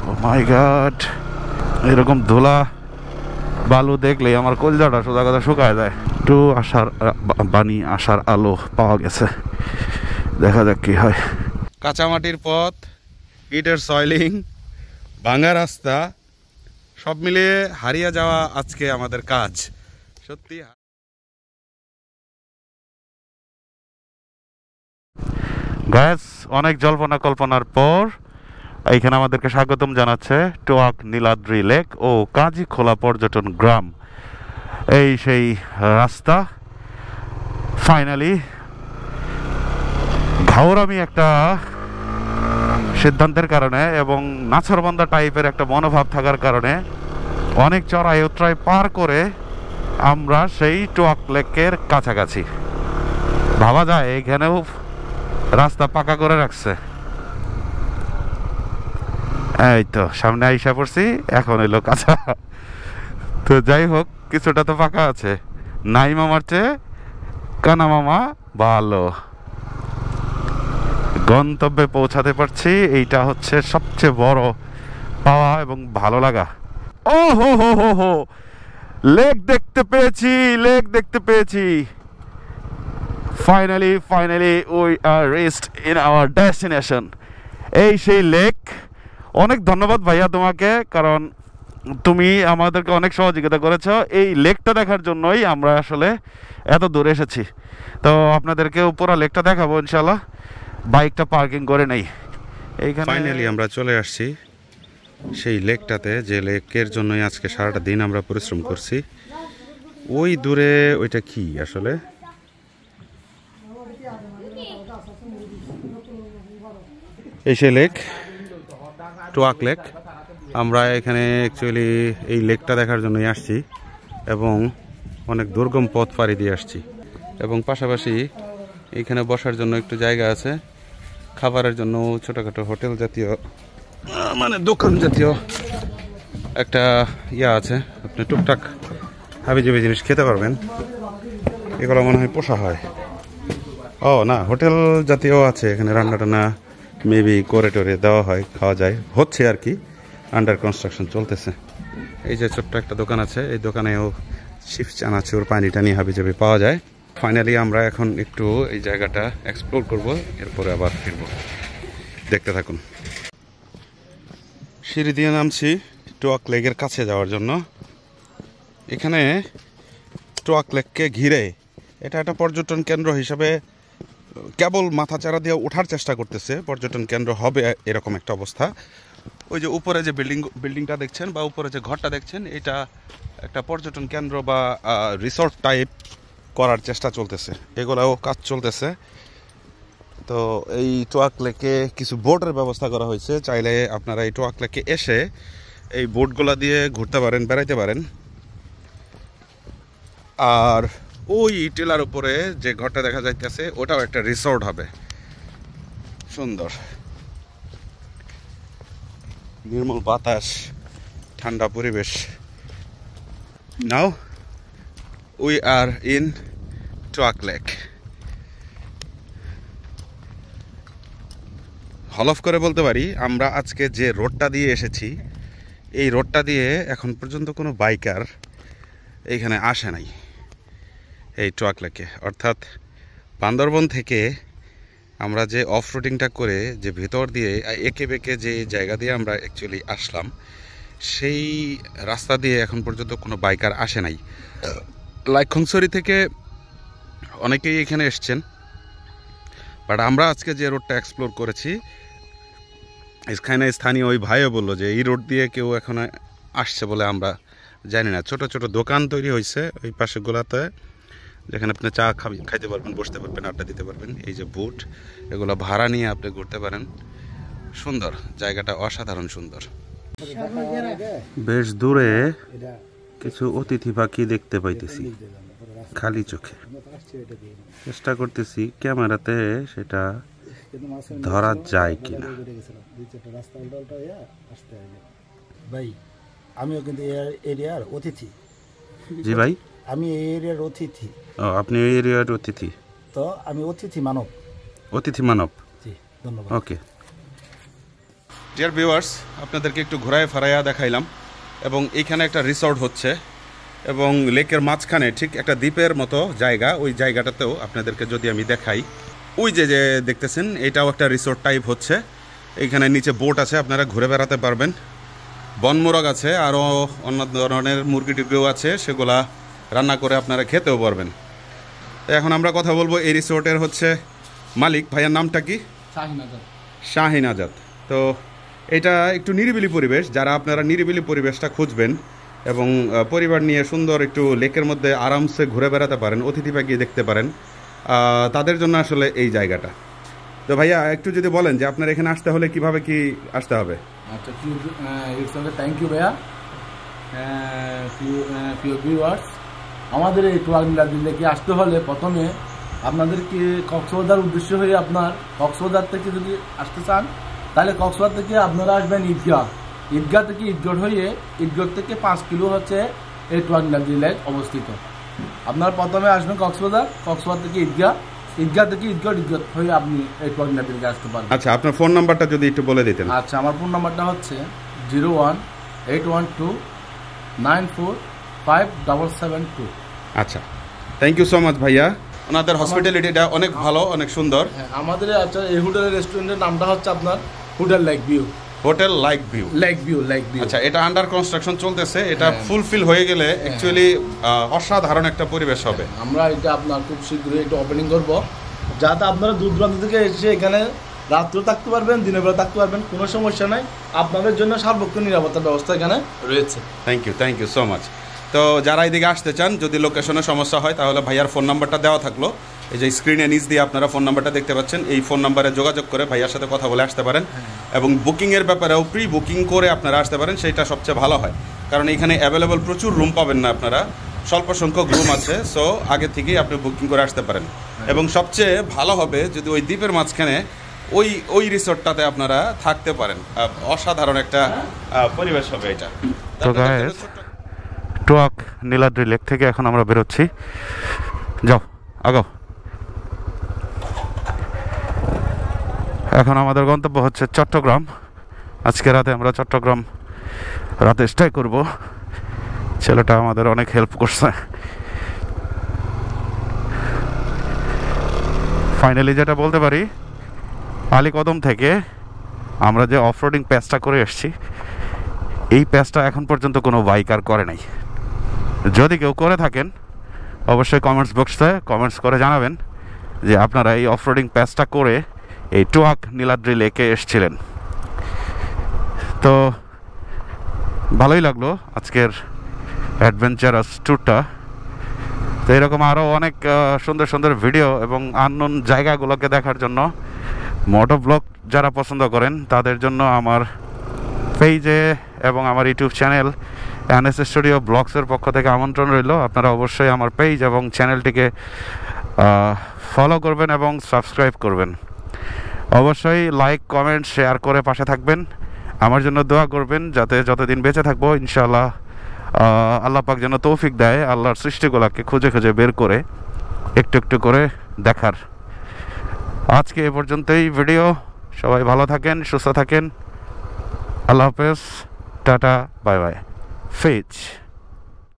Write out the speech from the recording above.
ও মাই god, এরকম ধুলা বালু দেখলেই আমার কলজাটা সোজা কথা শুকায় যায়। একটু আসার বাণী, আসার আলো পাওয়া গেছে, দেখা যাক কি হয়। কাঁচামাটির পথ, ইটের সয়েলিং, ভাঙা রাস্তা, সব মিলিয়ে হারিয়ে যাওয়া আজকে আমাদের কাজ। সত্যি গ্যাস, অনেক জল্পনা কল্পনার পর এইখানে আমাদেরকে স্বাগতম জানাচ্ছে টোয়াক নীলাদ্রি লেক ও কাজীখোলা পর্যটন গ্রাম। এই সেই রাস্তা। ফাইনালি ঘাওরামি একটা সিদ্ধান্তের কারণে এবং নাছরবান্ধা টাইপের একটা মনোভাব থাকার কারণে অনেক চড়াই উতরাই পার করে আমরা সেই টোয়াক লেকের কাছাকাছি। ভাবা যায় এখানেও রাস্তা পাকা করে রাখছে। এই তো সামনে আইসা পড়ছি, এখন এলো কাঁচা। তো যাই হোক, কিছুটা তো ফাঁকা আছে। নাই মামার চেয়ে কানা মামা ভালো। গন্তব্যে পৌঁছাতে পারছি, এইটা হচ্ছে সবচেয়ে বড় পাওয়া এবং ভালো লাগা। ও হো হো হো হো, লেক দেখতে পেয়েছি, লেক দেখতে পেয়েছি। Finally we are reached in our destination. এই সেই লেক। অনেক ধন্যবাদ ভাইয়া তোমাকে, কারণ তুমি আমাদেরকে অনেক সহযোগিতা করেছো। এই লেকটা দেখার জন্যই আমরা আসলে এত দূরে এসেছি। তো আপনাদেরকেও পুরো লেকটা দেখাবো ইনশাল্লাহ। বাইকটা পার্কিং করে নেই এইখানে। ফাইনালি আমরা চলে আসছি সেই লেকটাতে, যে লেকের জন্যই আজকে সারাটা দিন আমরা পরিশ্রম করছি। ওই দূরে ওইটা কি আসলে? এই সেই লেক, টোয়াক লেক। আমরা এখানে অ্যাকচুয়ালি এই লেকটা দেখার জন্যই আসছি এবং অনেক দুর্গম পথ পাড়ি দিয়ে আসছি। এবং পাশাপাশি এইখানে বসার জন্য একটু জায়গা আছে, খাবারের জন্য ছোটোখাটো হোটেল জাতীয় মানে দোকান জাতীয় একটা ইয়া আছে। আপনি টুকটাক হাবিজাবি জিনিস খেতে পারবেন। এগুলো মনে হয় পোষা হয়। ও না, হোটেল জাতীয় আছে এখানে, রান্না টান্না মেবি করে টোরে দেওয়া হয়, খাওয়া যায়, হচ্ছে আর কি, আন্ডার কনস্ট্রাকশন চলতেছে। এই যে ছোট্ট একটা দোকান আছে, এই দোকানেও শিফ চানাচুর পানি টানি হাবিজাবি পাওয়া যায়। ফাইনালি আমরা এখন একটু এই জায়গাটা এক্সপ্লোর করব, এরপরে আবার ফিরবো। দেখতে থাকুন। সিঁড়ি দিয়ে নামছি টোয়াক লেকের কাছে যাওয়ার জন্য। এখানে টোয়াক লেককে ঘিরে এটা একটা পর্যটন কেন্দ্র হিসাবে কেবল মাথাচাড়া দিয়ে ওঠার চেষ্টা করতেছে। পর্যটন কেন্দ্র হবে এরকম একটা অবস্থা। ওই যে উপরে যে বিল্ডিংটা দেখছেন বা উপরে যে ঘরটা দেখছেন, এটা একটা পর্যটন কেন্দ্র বা রিসর্ট টাইপ করার চেষ্টা চলতেছে, এগুলাও কাজ চলতেছে। তো এই টোয়াক লেকে কিছু বোটের ব্যবস্থা করা হয়েছে, চাইলে আপনারা এই টোয়াক লেকে এসে এই বোটগুলা দিয়ে ঘুরতে পারেন, বেড়াইতে পারেন। আর ওই টিলার উপরে যে ঘরটা দেখা যাইতেছে ওটাও একটা রিসর্ট হবে। সুন্দর নির্মল বাতাস, ঠান্ডা পরিবেশ। নাও উই আর ইন টোয়াক লেক। হলফ করে বলতে পারি, আমরা আজকে যে রোডটা দিয়ে এসেছি, এই রোডটা দিয়ে এখন পর্যন্ত কোনো বাইকার এইখানে আসে নাই এই টোয়াক লেকে। অর্থাৎ বান্দরবন থেকে আমরা যে অফ রোডিংটা করে যে ভেতর দিয়ে এঁকে বেঁকে যে জায়গা দিয়ে আমরা অ্যাকচুয়ালি আসলাম, সেই রাস্তা দিয়ে এখন পর্যন্ত কোনো বাইকার আসে নাই। লাইখংছড়ি থেকে অনেকেই এখানে এসছেন, বাট আমরা আজকে যে রোডটা এক্সপ্লোর করেছি, এখানে স্থানীয় ওই ভাইও বললো যে এই রোড দিয়ে কেউ এখন আসছে বলে আমরা জানি না। ছোট ছোট দোকান তৈরি হয়েছে ওই পাশে গোলাতে, যেখানে আপনি চা খাইতে পারবেন, বসতে পারবেন, আড্ডা দিতে পারবেন। এই যে বুট, এগুলো ভাড়া নিয়ে আপনি ঘুরতে পারেন। সুন্দর জায়গাটা, অসাধারণ সুন্দর। বেশ দূরে কিছু অতিথি পাখি দেখতে পাইতেছি খালি চোখে। চেষ্টা করতেছি ক্যামেরাতে সেটা ধরা যায় কিনা। ভাই আমিও কিন্তু এরিয়ার অতিথি। জি ভাই, আমি এই এরিয়ার অতিথি। ও, আপনি এই এরিয়ার অতিথি? তো আমি অতিথি মানব। অতিথি মানব, জি, ধন্যবাদ। ওকে। ডিয়ার ভিউয়ার্স, আপনাদেরকে একটু ঘোরায় ফেরাইয়া দেখাইলাম এবং এইখানে একটা রিসর্ট হচ্ছে এবং লেকের মাঝখানে ঠিক একটা দ্বীপের মতো জায়গা, ওই জায়গাটাতেও আপনাদেরকে যদি আমি দেখাই, ওই যে যে দেখতেছেন এটাও একটা রিসর্ট টাইপ হচ্ছে। এইখানে নিচে বোট আছে, আপনারা ঘুরে বেড়াতে পারবেন। বনমোরগ আছে, আরও অন্য ধরনের মুরগি টুরগিও আছে, সেগুলা রান্না করে আপনারা খেতেও পারবেন। তো এখন আমরা কথা বলবো এই রিসোর্টের হচ্ছে মালিক, ভাইয়ার নামটা কি? শাহিন আজাদ। তো এটা একটু নিরিবিলি পরিবেশ, যারা আপনারা নিরিবিলি পরিবেশটা খুঁজবেন এবং পরিবার নিয়ে সুন্দর একটু লেকের মধ্যে আরামসে ঘুরে বেড়াতে পারেন, অতিথি পাখি দেখতে পারেন, তাদের জন্য আসলে এই জায়গাটা। তো ভাইয়া একটু যদি বলেন যে আপনার এখানে আসতে হলে কিভাবে কি আসতে হবে? আচ্ছা, থ্যাংক ইউ ভাইয়া। প্রিয় ভিউয়ার্স, আমাদের এই টুয়াক নীলাদ্রি লেকে আসতে হলে প্রথমে আপনাদেরকে কক্সবাজার উদ্দেশ্য হয়ে, আপনার কক্সবাজার থেকে যদি আসতে চান তাহলে কক্সবাজার থেকে আপনারা আসবেন ঈদগাহ থেকে ঈদগড় হয়ে, ঈদগড় থেকে 5 কিলো হচ্ছে এই টুয়াক নীলাদ্রি লেক অবস্থিত। আপনারা প্রথমে আসবেন কক্সবাজার থেকে ঈদগাহ থেকে ঈদগড় হয়ে আপনি এই টুয়াক নীলাদ্রি লেকে আসতে পারবেন। আচ্ছা, আপনার ফোন নাম্বারটা যদি একটু বলে দিতেন। আচ্ছা, আমার ফোন নাম্বারটা হচ্ছে 01812945772। আচ্ছা, থ্যাংক ইউ সো মাচ ভাইয়া। ওনাদের হসপিটালিটিটা অনেক ভালো, অনেক সুন্দর। হ্যাঁ, আমাদের আচ্ছা এই হোটেলের রেস্টুরেন্টের নামটা হচ্ছে আপনার hotel like view. Hotel like view. আচ্ছা, এটা আন্ডার কনস্ট্রাকশন চলতেছে, এটা ফুলফিল হয়ে গেলে অ্যাকচুয়ালি অসাধারণ একটা পরিবেশ হবে। আমরা এটা আপনার খুব শীঘ্রই এটা ওপেনিং করব, যাতে আপনারা দূর দূরান্ত থেকে এসে এখানে রাত্রেও থাকতে পারবেন, দিনের বেলা থাকতে পারবেন, কোনো সমস্যা নাই। আপনাদের জন্য সার্বক্ষণিক নিরাপত্তার ব্যবস্থা এখানে রয়েছে। Thank you so much. তো যারা এদিকে আসতে চান, যদি লোকেশনের সমস্যা হয় তাহলে ভাইয়ার ফোন নাম্বারটা দেওয়া থাকলো, এই যে স্ক্রিনে নিচ দিয়ে আপনারা ফোন নাম্বারটা দেখতে পাচ্ছেন, এই ফোন নাম্বারে যোগাযোগ করে ভাইয়ার সাথে কথা বলে আসতে পারেন এবং বুকিংয়ের ব্যাপারেও প্রি বুকিং করে আপনারা আসতে পারেন, সেইটা সবচেয়ে ভালো হয়। কারণ এখানে অ্যাভেলেবল প্রচুর রুম পাবেন না আপনারা, স্বল্প সংখ্যক রুম আছে, সো আগে থেকেই আপনি বুকিং করে আসতে পারেন। এবং সবচেয়ে ভালো হবে যদি ওই দ্বীপের মাঝখানে ওই রিসোর্টটাতে আপনারা থাকতে পারেন, অসাধারণ একটা পরিবেশ হবে এটা। তো গাইস, টুয়াক নীলাদ্রি লেক থেকে এখন আমরা বেরোচ্ছি, যাও আগাও। এখন আমাদের গন্তব্য হচ্ছে চট্টগ্রাম। আজকে রাতে আমরা চট্টগ্রাম রাতে স্টে করব। ছেলেটা আমাদের অনেক হেল্প করছে। ফাইনালি যেটা বলতে পারি, আলীকদম থেকে আমরা যে অফরোডিং প্যাচটা করে এসেছি, এই প্যাচটা এখন পর্যন্ত কোনো বাইকার করে নাই। যদি কেউ করে থাকেন অবশ্যই কমেন্টস বক্সে কমেন্টস করে জানাবেন যে আপনারা এই অফরোডিং প্যাচটা করে এই টুয়াক নীলাদ্রি লেকে এসেছিলেন। তো ভালোই লাগলো আজকের অ্যাডভেঞ্চারাস ট্যুরটা। তো এরকম আরও অনেক সুন্দর সুন্দর ভিডিও এবং আননোন জায়গাগুলোকে দেখার জন্য মোটো ব্লগ যারা পছন্দ করেন তাদের জন্য আমার পেজে এবং আমার ইউটিউব চ্যানেল এনএস স্টুডিও ব্লগসের পক্ষ থেকে আমন্ত্রণ রইল। আপনারা অবশ্যই আমার পেজ এবং চ্যানেলটিকে ফলো করবেন এবং সাবস্ক্রাইব করবেন। অবশ্যই লাইক, কমেন্ট, শেয়ার করে পাশে থাকবেন। আমার জন্য দোয়া করবেন যাতে যতদিন বেঁচে থাকবো ইনশাআল্লাহ আল্লাহ পাক যেন তৌফিক দেয় আল্লাহর সৃষ্টিগুলোকে খুঁজে খুঁজে বের করে একটু একটু করে দেখার। আজকে এ পর্যন্তই ভিডিও। সবাই ভালো থাকেন, সুস্থ থাকেন। আল্লাহ হাফেজ, টাটা, বাই বাই, ফেজ।